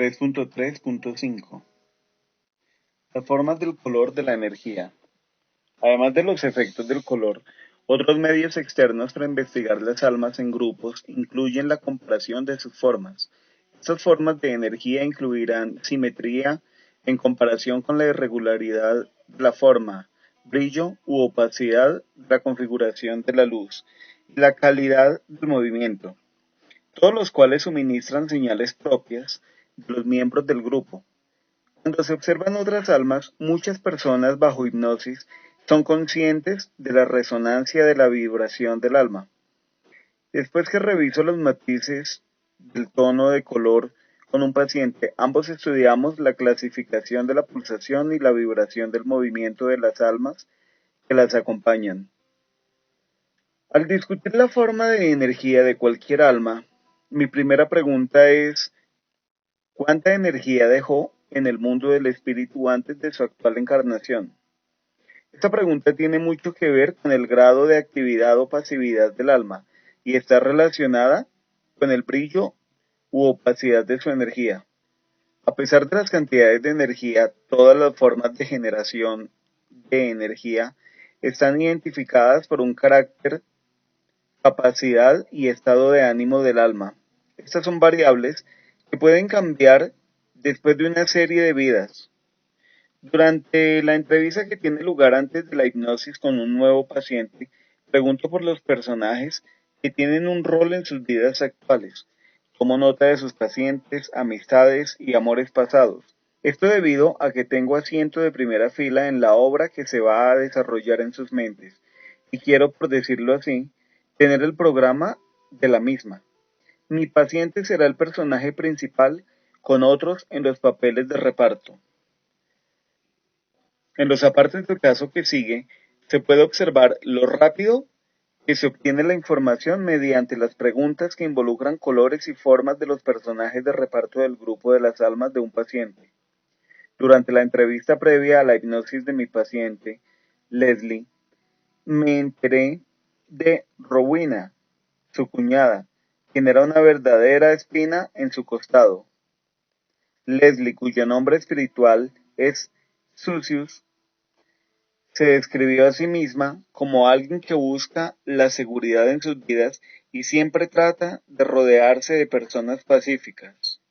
3.3.5 Las formas del color de la energía. Además de los efectos del color, otros medios externos para investigar las almas en grupos incluyen la comparación de sus formas. Estas formas de energía incluirán simetría en comparación con la irregularidad de la forma, brillo u opacidad de la configuración de la luz, y la calidad del movimiento, todos los cuales suministran señales propias de los miembros del grupo. Cuando se observan otras almas, muchas personas bajo hipnosis son conscientes de la resonancia de la vibración del alma. Después que reviso los matices del tono de color con un paciente, ambos estudiamos la clasificación de la pulsación y la vibración del movimiento de las almas que las acompañan. Al discutir la forma de energía de cualquier alma, mi primera pregunta es: ¿cuánta energía dejó en el mundo del espíritu antes de su actual encarnación? Esta pregunta tiene mucho que ver con el grado de actividad o pasividad del alma y está relacionada con el brillo u opacidad de su energía. A pesar de las cantidades de energía, todas las formas de generación de energía están identificadas por un carácter, capacidad y estado de ánimo del alma. Estas son variables que pueden cambiar después de una serie de vidas. Durante la entrevista que tiene lugar antes de la hipnosis con un nuevo paciente, pregunto por los personajes que tienen un rol en sus vidas actuales. Tomo nota de sus pacientes, amistades y amores pasados. Esto debido a que tengo asiento de primera fila en la obra que se va a desarrollar en sus mentes y quiero, por decirlo así, tener el programa de la misma. Mi paciente será el personaje principal con otros en los papeles de reparto. En los apartes del caso que sigue, se puede observar lo rápido que se obtiene la información mediante las preguntas que involucran colores y formas de los personajes de reparto del grupo de las almas de un paciente. Durante la entrevista previa a la hipnosis de mi paciente, Leslie, me enteré de Rowena, su cuñada, quien era una verdadera espina en su costado. Leslie, cuyo nombre espiritual es Susius, se describió a sí misma como alguien que busca la seguridad en sus vidas y siempre trata de rodearse de personas pacíficas.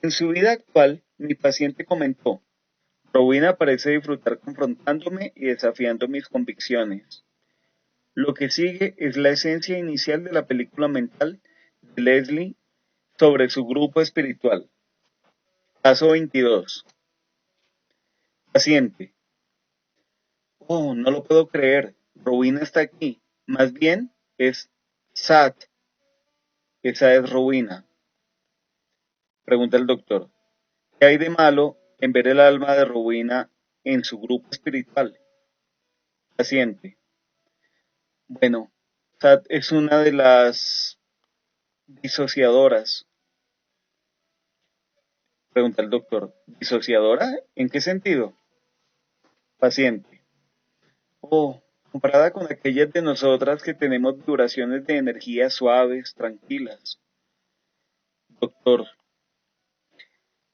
En su vida actual, mi paciente comentó: Rowena parece disfrutar confrontándome y desafiando mis convicciones. Lo que sigue es la esencia inicial de la película mental de Leslie sobre su grupo espiritual. Caso 22. Paciente: oh, no lo puedo creer. Rowena está aquí. Más bien es Sat. Esa es Rowena. Pregunta el doctor: ¿qué hay de malo en ver el alma de Rowena en su grupo espiritual? Paciente: bueno, Sat es una de las disociadoras. Pregunta el doctor: ¿disociadora? ¿En qué sentido? Paciente: oh, comparada con aquellas de nosotras que tenemos duraciones de energía suaves, tranquilas. Doctor: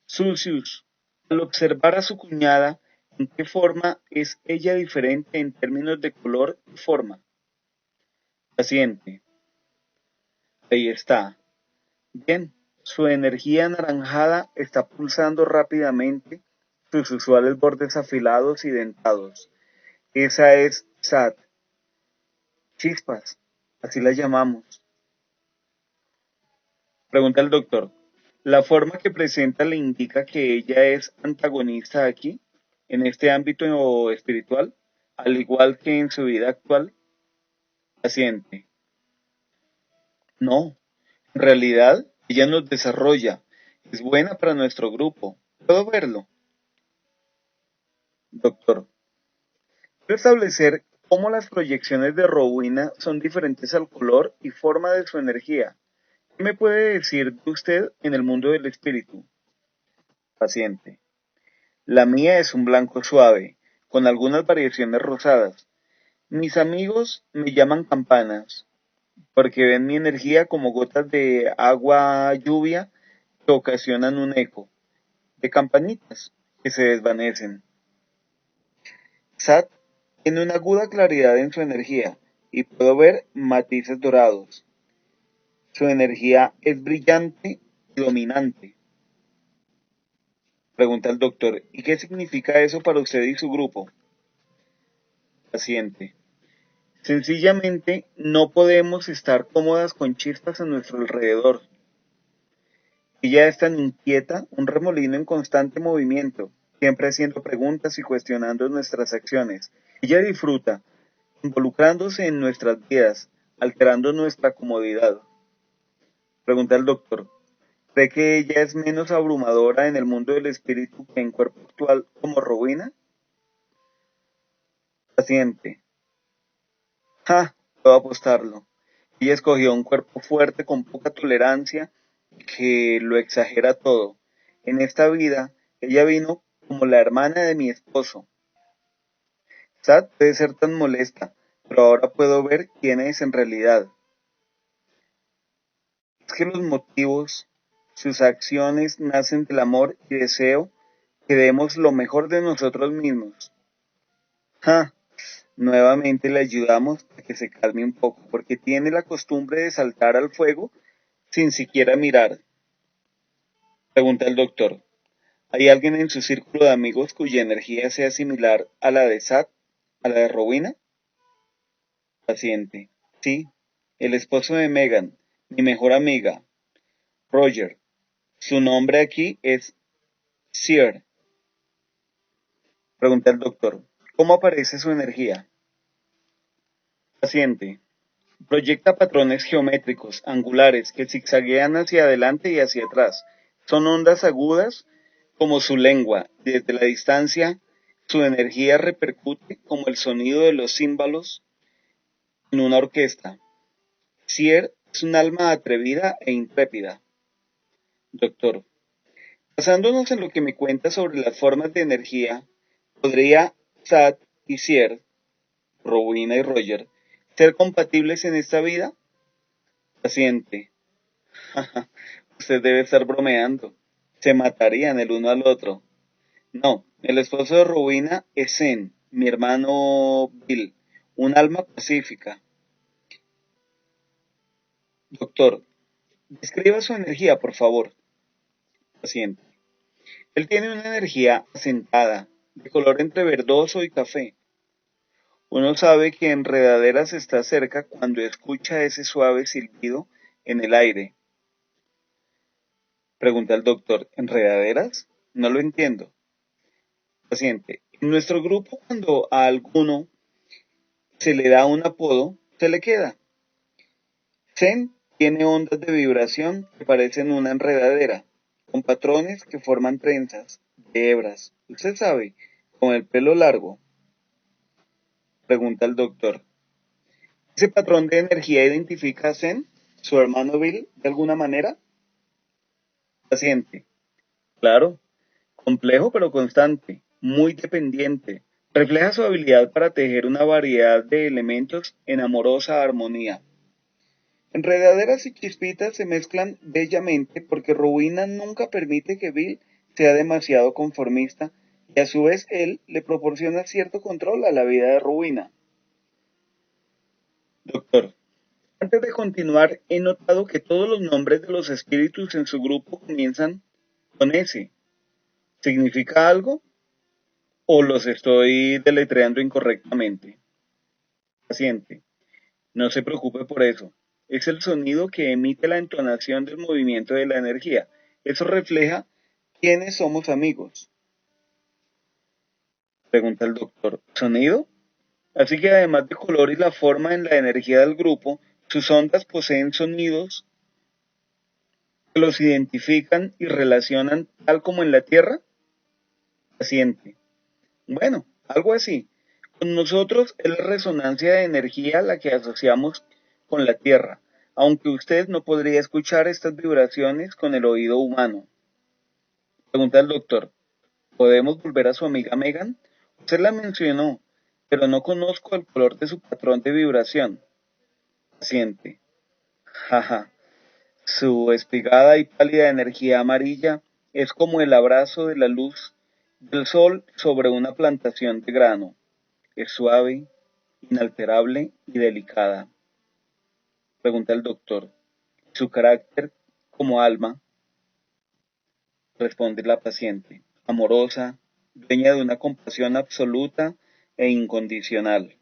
Sucius, al observar a su cuñada, ¿en qué forma es ella diferente en términos de color y forma? Paciente: ahí está. Bien, su energía anaranjada está pulsando rápidamente sus usuales bordes afilados y dentados. Esa es Sat. Chispas, así la llamamos. Pregunta el doctor: ¿la forma que presenta le indica que ella es antagonista aquí, en este ámbito espiritual, al igual que en su vida actual? Paciente: no, en realidad ella nos desarrolla, es buena para nuestro grupo. ¿Puedo verlo? Doctor: quiero establecer cómo las proyecciones de Rowena son diferentes al color y forma de su energía. ¿Qué me puede decir de usted en el mundo del espíritu? Paciente: la mía es un blanco suave, con algunas variaciones rosadas. Mis amigos me llaman campanas, porque ven mi energía como gotas de agua lluvia que ocasionan un eco de campanitas que se desvanecen. Sat tiene una aguda claridad en su energía y puedo ver matices dorados. Su energía es brillante y dominante. Pregunta el doctor, ¿y qué significa eso para usted y su grupo? Paciente. Sencillamente no podemos estar cómodas con chispas a nuestro alrededor. Ella es tan inquieta, un remolino en constante movimiento, siempre haciendo preguntas y cuestionando nuestras acciones. Ella disfruta, involucrándose en nuestras vidas, alterando nuestra comodidad. Pregunta el doctor, ¿cree que ella es menos abrumadora en el mundo del espíritu que en cuerpo actual como Rowena? Paciente. ¡Ja! Puedo apostarlo. Ella escogió un cuerpo fuerte con poca tolerancia que lo exagera todo. En esta vida, ella vino como la hermana de mi esposo. Sad puede ser tan molesta, pero ahora puedo ver quién es en realidad. Es que los motivos, sus acciones nacen del amor y deseo que demos lo mejor de nosotros mismos. ¡Ja! Nuevamente le ayudamos a que se calme un poco, porque tiene la costumbre de saltar al fuego sin siquiera mirar. Pregunta el doctor. ¿Hay alguien en su círculo de amigos cuya energía sea similar a la de Sat, a la de Rowena? Paciente. Sí, el esposo de Megan, mi mejor amiga, Roger. Su nombre aquí es Seer. Pregunta el doctor. ¿Cómo aparece su energía? Paciente. Proyecta patrones geométricos, angulares, que zigzaguean hacia adelante y hacia atrás. Son ondas agudas como su lengua, y desde la distancia su energía repercute como el sonido de los címbalos en una orquesta. Sier es un alma atrevida e intrépida. Doctor, basándonos en lo que me cuenta sobre las formas de energía, ¿podría Sat y Sier, Rowena y Roger, ser compatibles en esta vida? Paciente. Usted debe estar bromeando. Se matarían el uno al otro. No, el esposo de Rowena es Zen, mi hermano Bill, un alma pacífica. Doctor, describa su energía, por favor. Paciente. Él tiene una energía asentada, de color entre verdoso y café. Uno sabe que Enredaderas está cerca cuando escucha ese suave silbido en el aire. Pregunta el doctor, ¿enredaderas? No lo entiendo. Paciente, en nuestro grupo cuando a alguno se le da un apodo, se le queda. Zen tiene ondas de vibración que parecen una enredadera, con patrones que forman trenzas de hebras. Usted sabe, con el pelo largo. Pregunta el doctor. ¿Ese patrón de energía identifica a Zen, su hermano Bill, de alguna manera? Paciente. Claro, complejo pero constante, muy dependiente. Refleja su habilidad para tejer una variedad de elementos en amorosa armonía. Enredaderas y chispitas se mezclan bellamente porque Rowena nunca permite que Bill sea demasiado conformista y a su vez él le proporciona cierto control a la vida de Rowena. Doctor, antes de continuar he notado que todos los nombres de los espíritus en su grupo comienzan con S. ¿Significa algo? ¿O los estoy deletreando incorrectamente? Paciente, no se preocupe por eso. Es el sonido que emite la entonación del movimiento de la energía. Eso refleja quiénes somos amigos. Pregunta el doctor. ¿Sonido? Así que además del color y la forma en la energía del grupo, sus ondas poseen sonidos que los identifican y relacionan tal como en la Tierra. Paciente. Bueno, algo así. Con nosotros es la resonancia de energía la que asociamos con la Tierra, aunque usted no podría escuchar estas vibraciones con el oído humano. Pregunta el doctor, ¿podemos volver a su amiga Megan? Usted la mencionó, pero no conozco el color de su patrón de vibración. Paciente, jaja, Su espigada y pálida energía amarilla es como el abrazo de la luz del sol sobre una plantación de grano. Es suave, inalterable y delicada. Pregunta el doctor. Su carácter como alma, responde la paciente, amorosa, dueña de una compasión absoluta e incondicional.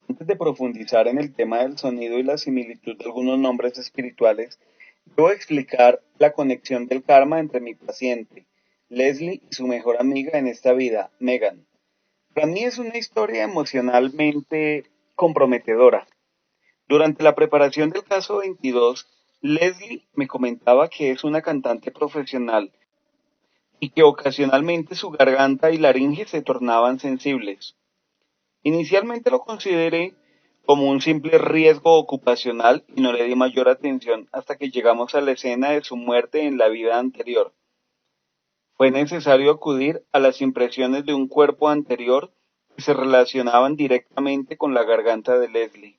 Antes de profundizar en el tema del sonido y la similitud de algunos nombres espirituales, debo explicar la conexión del karma entre mi paciente, Leslie, y su mejor amiga en esta vida, Megan. Para mí es una historia emocionalmente comprometedora. Durante la preparación del caso 22, Leslie me comentaba que es una cantante profesional y que ocasionalmente su garganta y laringe se tornaban sensibles. Inicialmente lo consideré como un simple riesgo ocupacional y no le di mayor atención hasta que llegamos a la escena de su muerte en la vida anterior. Fue necesario acudir a las impresiones de un cuerpo anterior que se relacionaban directamente con la garganta de Leslie.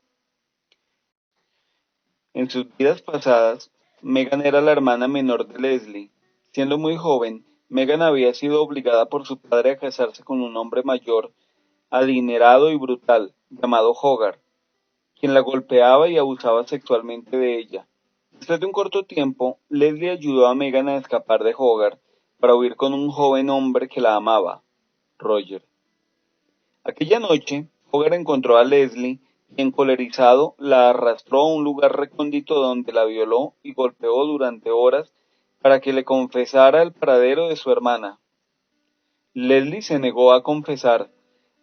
En sus vidas pasadas, Megan era la hermana menor de Leslie. Siendo muy joven, Megan había sido obligada por su padre a casarse con un hombre mayor, adinerado y brutal, llamado Hogarth, quien la golpeaba y abusaba sexualmente de ella. Después de un corto tiempo, Leslie ayudó a Megan a escapar de Hogarth para huir con un joven hombre que la amaba, Roger. Aquella noche, Hogarth encontró a Leslie y, encolerizado, la arrastró a un lugar recóndito donde la violó y golpeó durante horas para que le confesara el paradero de su hermana. Leslie se negó a confesar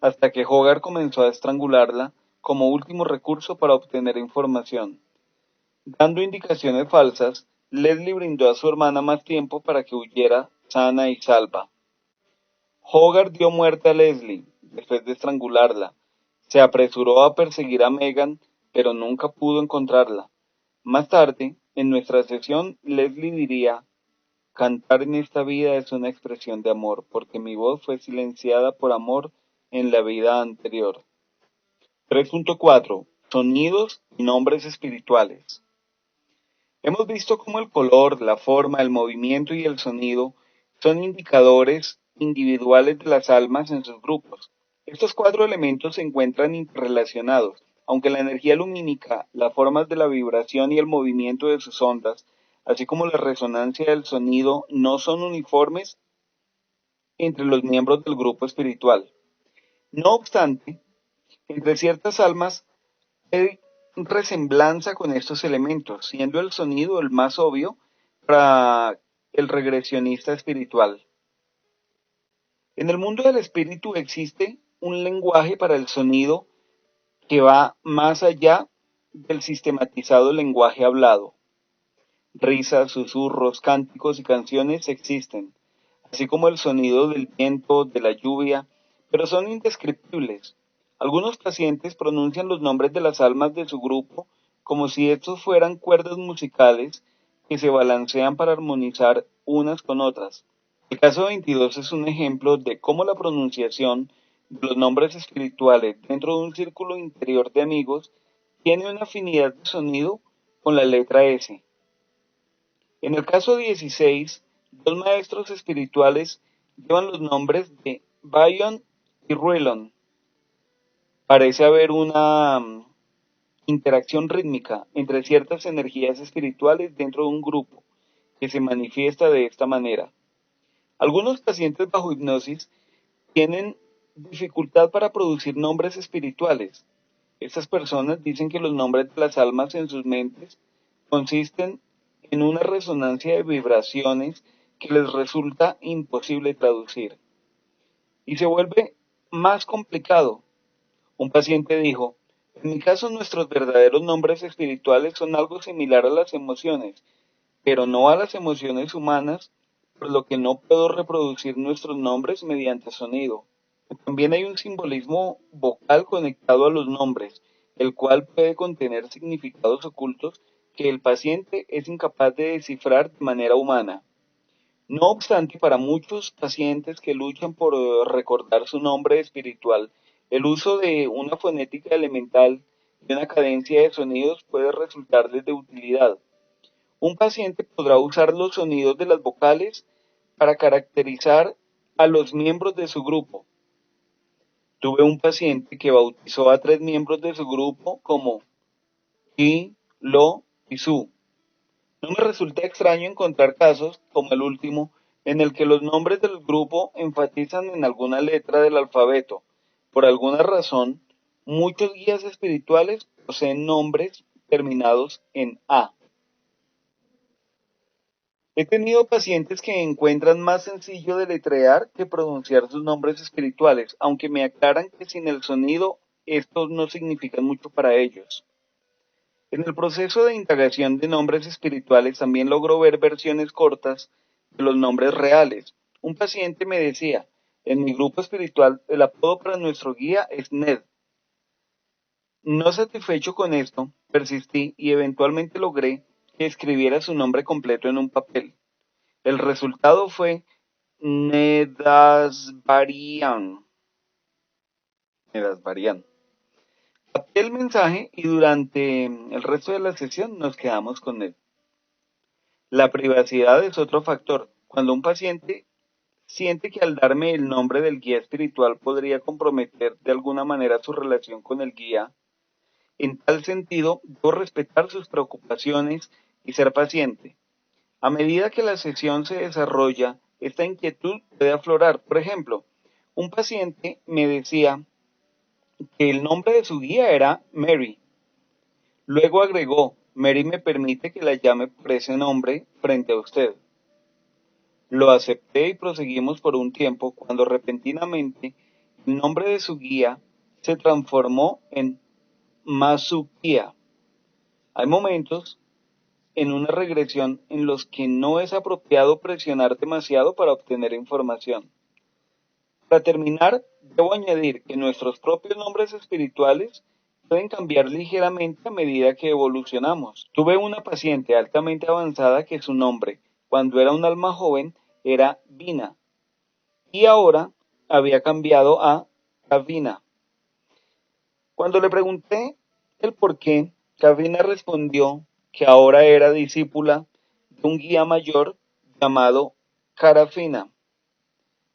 hasta que Hogarth comenzó a estrangularla como último recurso para obtener información. Dando indicaciones falsas, Leslie brindó a su hermana más tiempo para que huyera sana y salva. Hogarth dio muerte a Leslie después de estrangularla. Se apresuró a perseguir a Megan, pero nunca pudo encontrarla. Más tarde, en nuestra sesión, Leslie diría: cantar en esta vida es una expresión de amor, porque mi voz fue silenciada por amor en la vida anterior. 3.4. Sonidos y nombres espirituales. Hemos visto cómo el color, la forma, el movimiento y el sonido son indicadores individuales de las almas en sus grupos. Estos cuatro elementos se encuentran interrelacionados, aunque la energía lumínica, las formas de la vibración y el movimiento de sus ondas, así como la resonancia del sonido, no son uniformes entre los miembros del grupo espiritual. No obstante, entre ciertas almas hay resemblanza con estos elementos, siendo el sonido el más obvio para el regresionista espiritual. En el mundo del espíritu existe un lenguaje para el sonido que va más allá del sistematizado lenguaje hablado. Risas, susurros, cánticos y canciones existen, así como el sonido del viento, de la lluvia, pero son indescriptibles. Algunos pacientes pronuncian los nombres de las almas de su grupo como si estos fueran cuerdas musicales que se balancean para armonizar unas con otras. El caso 22 es un ejemplo de cómo la pronunciación de los nombres espirituales dentro de un círculo interior de amigos tiene una afinidad de sonido con la letra S. En el caso 16, dos maestros espirituales llevan los nombres de Bayon y Ruelon. Parece haber una interacción rítmica entre ciertas energías espirituales dentro de un grupo que se manifiesta de esta manera. Algunos pacientes bajo hipnosis tienen dificultad para producir nombres espirituales. Estas personas dicen que los nombres de las almas en sus mentes consisten en una resonancia de vibraciones que les resulta imposible traducir. Y se vuelve más complicado. Un paciente dijo: en mi caso nuestros verdaderos nombres espirituales son algo similar a las emociones, pero no a las emociones humanas, por lo que no puedo reproducir nuestros nombres mediante sonido. También hay un simbolismo vocal conectado a los nombres, el cual puede contener significados ocultos que el paciente es incapaz de descifrar de manera humana. No obstante, para muchos pacientes que luchan por recordar su nombre espiritual, el uso de una fonética elemental y una cadencia de sonidos puede resultarles de utilidad. Un paciente podrá usar los sonidos de las vocales para caracterizar a los miembros de su grupo. Tuve un paciente que bautizó a 3 miembros de su grupo como Ki, Lo y Su. No me resulta extraño encontrar casos, como el último, en el que los nombres del grupo enfatizan en alguna letra del alfabeto. Por alguna razón, muchos guías espirituales poseen nombres terminados en A. He tenido pacientes que encuentran más sencillo deletrear que pronunciar sus nombres espirituales, aunque me aclaran que sin el sonido estos no significan mucho para ellos. En el proceso de indagación de nombres espirituales también logro ver versiones cortas de los nombres reales. Un paciente me decía, en mi grupo espiritual el apodo para nuestro guía es Ned. No satisfecho con esto, persistí y eventualmente logré que escribiera su nombre completo en un papel. El resultado fue Nedasbarian. Nedasbarian. Capté el mensaje y durante el resto de la sesión nos quedamos con él. La privacidad es otro factor. Cuando un paciente siente que al darme el nombre del guía espiritual podría comprometer de alguna manera su relación con el guía, en tal sentido, debo respetar sus preocupaciones y ser paciente. A medida que la sesión se desarrolla, esta inquietud puede aflorar. Por ejemplo, un paciente me decía que el nombre de su guía era Mary. Luego agregó, Mary me permite que la llame por ese nombre frente a usted. Lo acepté y proseguimos por un tiempo cuando repentinamente el nombre de su guía se transformó en Masukia. Hay momentos en una regresión en los que no es apropiado presionar demasiado para obtener información. Para terminar, debo añadir que nuestros propios nombres espirituales pueden cambiar ligeramente a medida que evolucionamos. Tuve una paciente altamente avanzada que su nombre, cuando era un alma joven, era Vina, y ahora había cambiado a Kavina. Cuando le pregunté el por qué, Kavina respondió que ahora era discípula de un guía mayor llamado Karafina.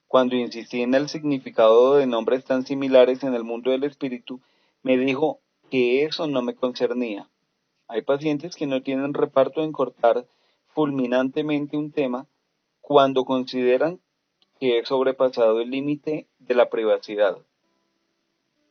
Cuando insistí en el significado de nombres tan similares en el mundo del espíritu, me dijo que eso no me concernía. Hay pacientes que no tienen reparto en cortar fulminantemente un tema cuando consideran que he sobrepasado el límite de la privacidad.